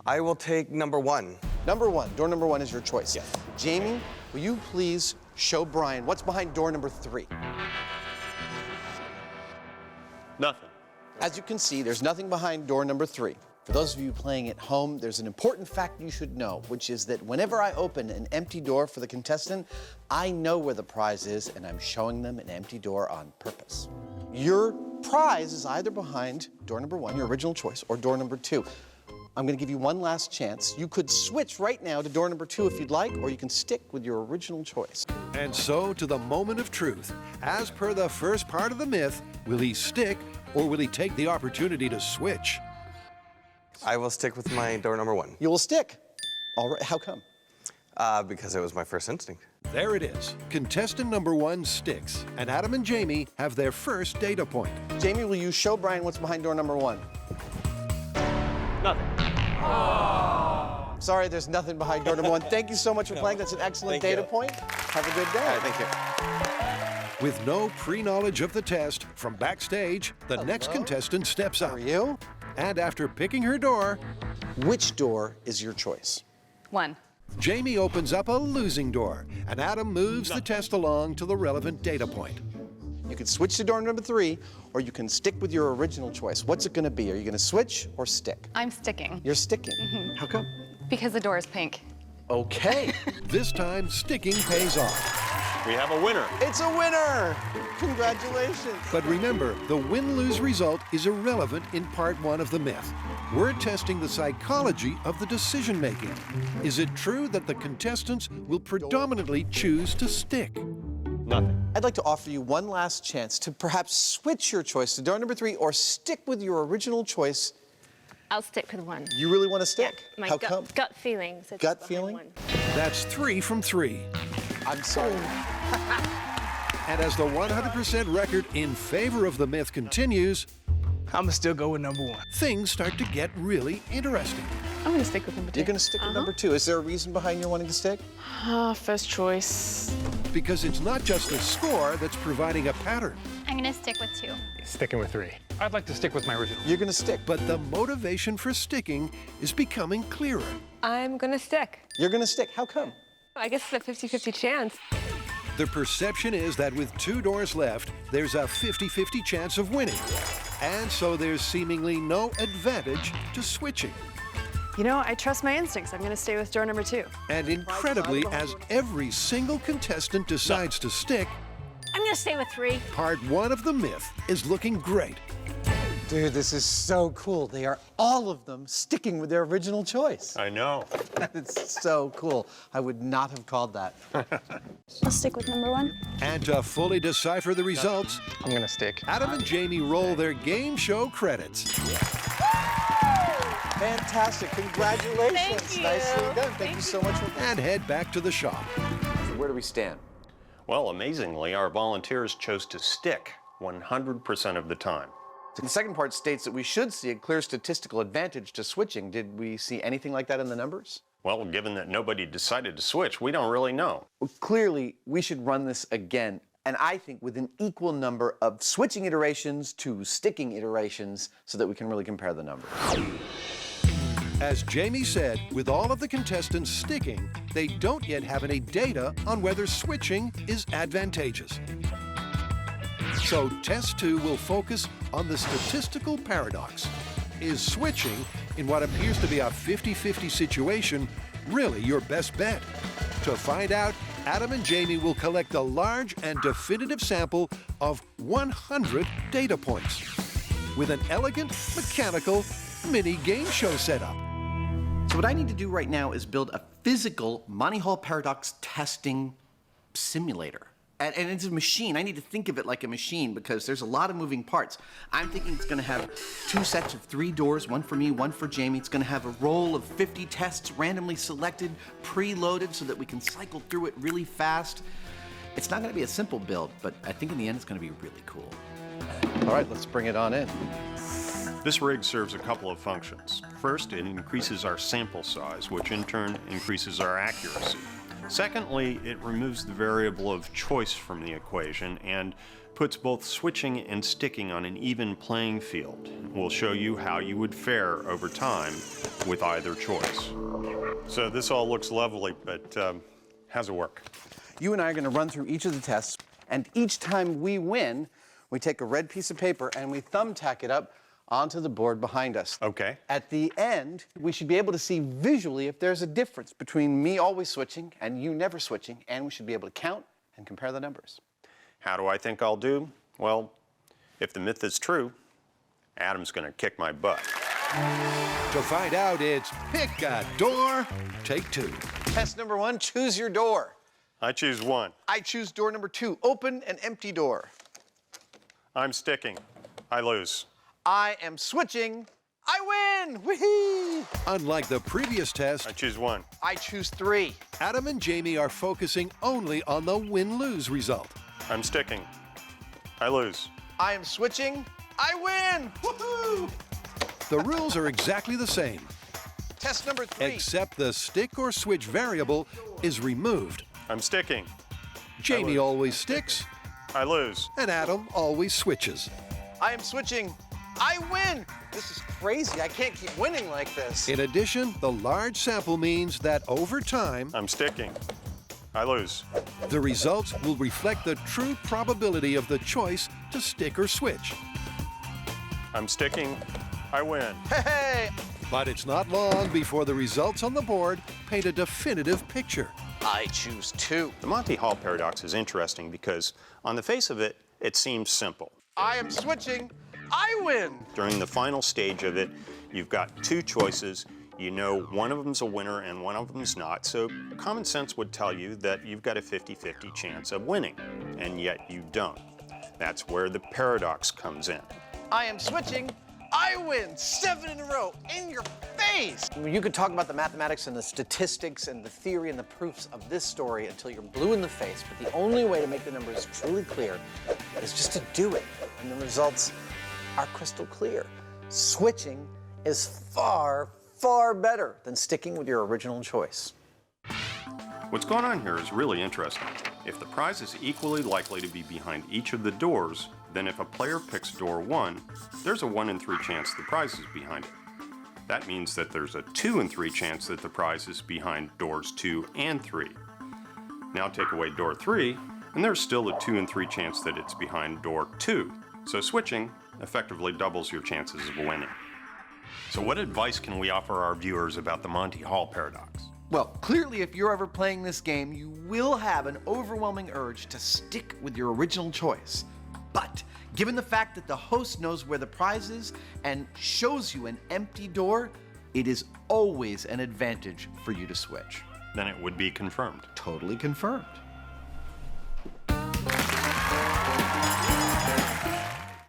I will take number 1. Number 1, door number 1 is your choice. Yes. Jamie, will you please show Brian what's behind door number 3? Nothing. As you can see, there's nothing behind door number 3. For those of you playing at home, there's an important fact you should know, which is that whenever I open an empty door for the contestant, I know where the prize is, and I'm showing them an empty door on purpose. Your prize is either behind door number 1, your original choice, or door number 2. I'm going to give you one last chance. You could switch right now to door number 2 if you'd like, or you can stick with your original choice. And so to the moment of truth. As per the first part of the myth, will he stick or will he take the opportunity to switch? I will stick with my door number 1. You will stick. All right, how come? Because it was my first instinct. There it is. Contestant number 1 sticks, and Adam and Jamie have their first data point. Jamie, will you show Brian what's behind door number 1? Nothing. Oh. Sorry, there's nothing behind door number 1. Thank you so much for playing. That's an excellent data point. Have a good day. All right, thank you. With no pre-knowledge of the test, from backstage, the next contestant steps up. How are you? And after picking her door, Which door is your choice? 1. Jamie opens up a losing door, and Adam moves the test along to the relevant data point. You can switch to door number 3, or you can stick with your original choice. What's it going to be? Are you going to switch or stick? I'm sticking. You're sticking. How come? Because the door is pink. Okay. This time, sticking pays off. We have a winner. It's a winner! Congratulations. But remember, the win-lose result is irrelevant in part 1 of the myth. We're testing the psychology of the decision-making. Is it true that the contestants will predominantly choose to stick? Nothing. I'd like to offer you one last chance to perhaps switch your choice to door number 3 or stick with your original choice. I'll stick with 1. You really want to stick? Yeah, my How come? gut feeling. says Gut behind feeling? 1. That's 3 from 3. I'm sorry. And as the 100% record in favor of the myth continues, I'ma still go with number 1. things start to get really interesting. I'm going to stick with number 2. You're going to stick with number 2. Is there a reason behind your wanting to stick? First choice. Because it's not just the score that's providing a pattern, I'm gonna stick with 2. Sticking with 3. I'd like to stick with my original. You're going to stick. but the motivation for sticking is becoming clearer. I'm gonna stick. You're going to stick. How come? I guess it's a 50-50 chance. The perception is that with 2 doors left, there's a 50-50 chance of winning. And so there's seemingly no advantage to switching. You know, I trust my instincts. I'm going to stay with door number 2. And incredibly, as every single contestant decides to stick, I'm going to stay with 3. part 1 of the myth is looking great. Dude, this is so cool. They are all of them sticking with their original choice. I know. It's so cool. I would not have called that. I'll stick with number 1. And to fully decipher the results, I'm gonna stick. Adam and Jamie roll their game show credits. Fantastic. Congratulations. Thank you. Nicely done. Thank you so much for playing. And head back to the shop. Where do we stand? Well, amazingly, our volunteers chose to stick 100% of the time. The second part states that we should see a clear statistical advantage to switching. Did we see anything like that in the numbers? Well, given that nobody decided to switch, we don't really know. Well, clearly, we should run this again, and I think with an equal number of switching iterations to sticking iterations so that we can really compare the numbers. As Jamie said, with all of the contestants sticking, they don't yet have any data on whether switching is advantageous. So test 2 will focus on the statistical paradox. Is switching, in what appears to be a 50-50 situation, really your best bet? To find out, Adam and Jamie will collect a large and definitive sample of 100 data points with an elegant, mechanical mini game show setup. So what I need to do right now is build a physical Monty Hall paradox testing simulator. And it's a machine. I need to think of it like a machine because there's a lot of moving parts. I'm thinking it's going to have 2 sets of 3 doors, one for me, one for Jamie. It's going to have a roll of 50 tests randomly selected, preloaded so that we can cycle through it really fast. It's not going to be a simple build, but I think in the end it's going to be really cool. All right, let's bring it on in. This rig serves a couple of functions. First, it increases our sample size, which in turn increases our accuracy. Secondly, it removes the variable of choice from the equation and puts both switching and sticking on an even playing field. We'll show you how you would fare over time with either choice. So this all looks lovely, but how's it work? You and I are going to run through each of the tests, and each time we win, we take a red piece of paper and we thumbtack it up onto the board behind us. Okay. At the end, we should be able to see visually if there's a difference between me always switching and you never switching, and we should be able to count and compare the numbers. How do I think I'll do? Well, if the myth is true, Adam's gonna kick my butt. To find out, it's pick a door, take two. Test number 1, choose your door. I choose 1. I choose door number 2, open an empty door. I'm sticking. I lose. I am switching. I win! Whee! Unlike the previous test, I choose 1. I choose 3. Adam and Jamie are focusing only on the win-lose result. I'm sticking. I lose. I am switching. I win! Woohoo! The rules are exactly the same, Test number 3. except the stick or switch variable is removed. I'm sticking. Jamie always sticks, I lose. and Adam always switches. I am switching. I win! This is crazy. I can't keep winning like this. In addition, the large sample means that over time, I'm sticking. I lose. the results will reflect the true probability of the choice to stick or switch. I'm sticking. I win. Hey! But it's not long before the results on the board paint a definitive picture. I choose 2. The Monty Hall paradox is interesting because, on the face of it, it seems simple. I am switching. I win! During the final stage of it, you've got 2 choices. You know one of them's a winner and one of them's not, so common sense would tell you that you've got a 50-50 chance of winning, and yet you don't. That's where the paradox comes in. I am switching. I win! 7 in a row. In your face! You could talk about the mathematics and the statistics and the theory and the proofs of this story until you're blue in the face, but the only way to make the numbers truly clear is just to do it, and the results are crystal clear. Switching is far, far better than sticking with your original choice. What's going on here is really interesting. If the prize is equally likely to be behind each of the doors, then if a player picks door 1, there's a 1 in 3 chance the prize is behind it. That means that there's a 2 in 3 chance that the prize is behind doors 2 and 3. Now take away door 3, and there's still a 2 in 3 chance that it's behind door 2. So switching effectively doubles your chances of winning. So what advice can we offer our viewers about the Monty Hall paradox? Well, clearly if you're ever playing this game, you will have an overwhelming urge to stick with your original choice. But given the fact that the host knows where the prize is and shows you an empty door, it is always an advantage for you to switch. Then it would be confirmed. Totally confirmed.